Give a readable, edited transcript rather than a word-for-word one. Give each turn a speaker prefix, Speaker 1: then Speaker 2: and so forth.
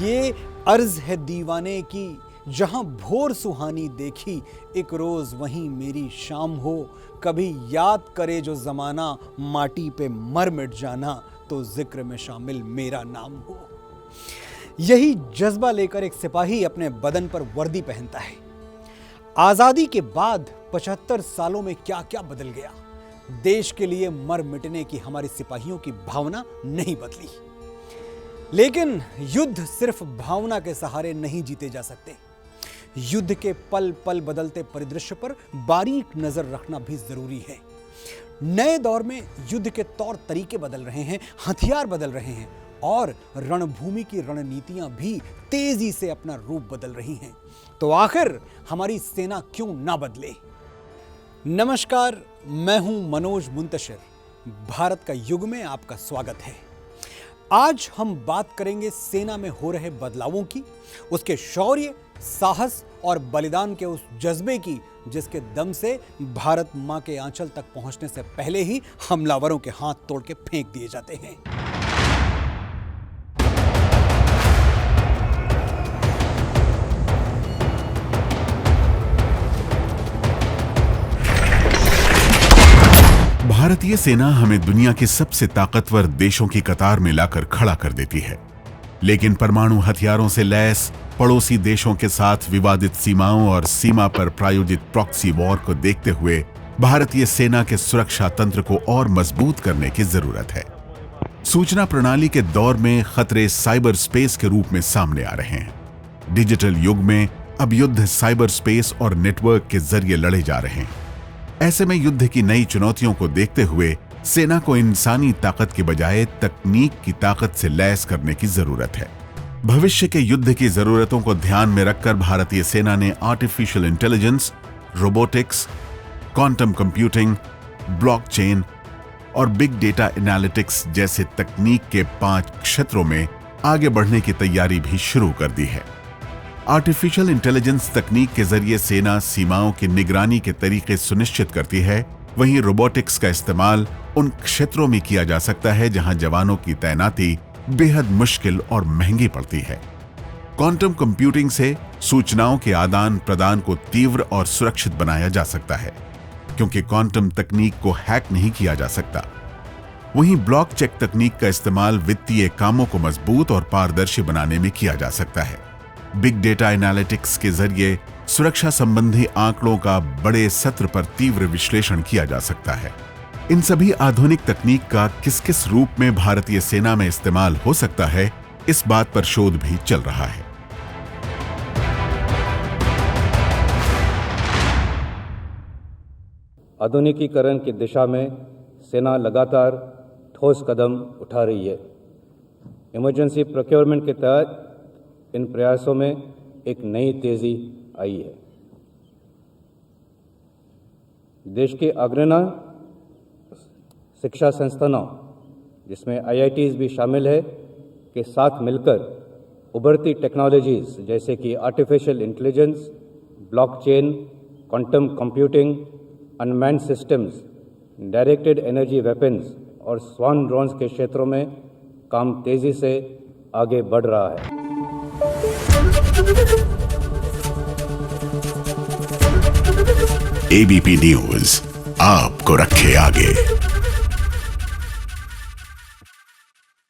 Speaker 1: ये अर्ज है दीवाने की, जहां भोर सुहानी देखी, एक रोज वहीं मेरी शाम हो। कभी याद करे जो जमाना, माटी पे मर मिट जाना, तो जिक्र में शामिल मेरा नाम हो। यही जज्बा लेकर एक सिपाही अपने बदन पर वर्दी पहनता है। आजादी के बाद 75 सालों में क्या क्या बदल गया। देश के लिए मर मिटने की हमारे सिपाहियों की भावना नहीं बदली। लेकिन युद्ध सिर्फ भावना के सहारे नहीं जीते जा सकते। युद्ध के पल पल बदलते परिदृश्य पर बारीक नजर रखना भी जरूरी है। नए दौर में युद्ध के तौर तरीके बदल रहे हैं, हथियार बदल रहे हैं और रणभूमि की रणनीतियां भी तेजी से अपना रूप बदल रही हैं। तो आखिर हमारी सेना क्यों ना बदले? नमस्कार, मैं हूं मनोज मुंतशिर। भारत का युग में आपका स्वागत है। आज हम बात करेंगे सेना में हो रहे बदलावों की, उसके शौर्य, साहस और बलिदान के उस जज्बे की जिसके दम से भारत मां के आंचल तक पहुंचने से पहले ही हमलावरों के हाथ तोड़ के फेंक दिए जाते हैं।
Speaker 2: भारतीय सेना हमें दुनिया के सबसे ताकतवर देशों की कतार में लाकर खड़ा कर देती है, लेकिन परमाणु हथियारों से लैस पड़ोसी देशों के साथ विवादित सीमाओं और सीमा पर प्रायोजित प्रॉक्सी वॉर को देखते हुए भारतीय सेना के सुरक्षा तंत्र को और मजबूत करने की जरूरत है। सूचना प्रणाली के दौर में खतरे साइबर स्पेस के रूप में सामने आ रहे हैं। डिजिटल युग में अब युद्ध साइबर स्पेस और नेटवर्क के जरिए लड़े जा रहे हैं। ऐसे में युद्ध की नई चुनौतियों को देखते हुए सेना को इंसानी ताकत के बजाय तकनीक की ताकत से लैस करने की जरूरत है। भविष्य के युद्ध की जरूरतों को ध्यान में रखकर भारतीय सेना ने artificial intelligence, robotics, quantum computing, blockchain और बिग डेटा एनालिटिक्स जैसे तकनीक के 5 क्षेत्रों में आगे बढ़ने की तैयारी भी शुरू कर दी है। आर्टिफिशियल इंटेलिजेंस तकनीक के जरिए सेना सीमाओं की निगरानी के तरीके सुनिश्चित करती है। वहीं रोबोटिक्स का इस्तेमाल उन क्षेत्रों में किया जा सकता है जहां जवानों की तैनाती बेहद मुश्किल और महंगी पड़ती है। क्वांटम कंप्यूटिंग से सूचनाओं के आदान प्रदान को तीव्र और सुरक्षित बनाया जा सकता है, क्योंकि क्वांटम तकनीक को हैक नहीं किया जा सकता। वहीं ब्लॉकचेन तकनीक का इस्तेमाल वित्तीय कामों को मजबूत और पारदर्शी बनाने में किया जा सकता है। बिग डेटा एनालिटिक्स के जरिए सुरक्षा संबंधी आंकड़ों का बड़े सत्र पर तीव्र विश्लेषण किया जा सकता है। इन सभी आधुनिक तकनीक का किस किस रूप में भारतीय सेना में इस्तेमाल हो सकता है, इस बात पर शोध भी चल रहा है।
Speaker 3: आधुनिकीकरण की दिशा में सेना लगातार ठोस कदम उठा रही है। इमरजेंसी प्रोक्योरमेंट के तहत इन प्रयासों में एक नई तेजी आई है। देश के अग्रणी शिक्षा संस्थानों, जिसमें IITs भी शामिल है, के साथ मिलकर उभरती टेक्नोलॉजीज जैसे कि artificial intelligence, blockchain, quantum computing, unmanned systems, directed energy weapons और स्वान ड्रोन्स के क्षेत्रों में काम तेजी से आगे बढ़ रहा है।
Speaker 2: ABP न्यूज आपको रखे आगे।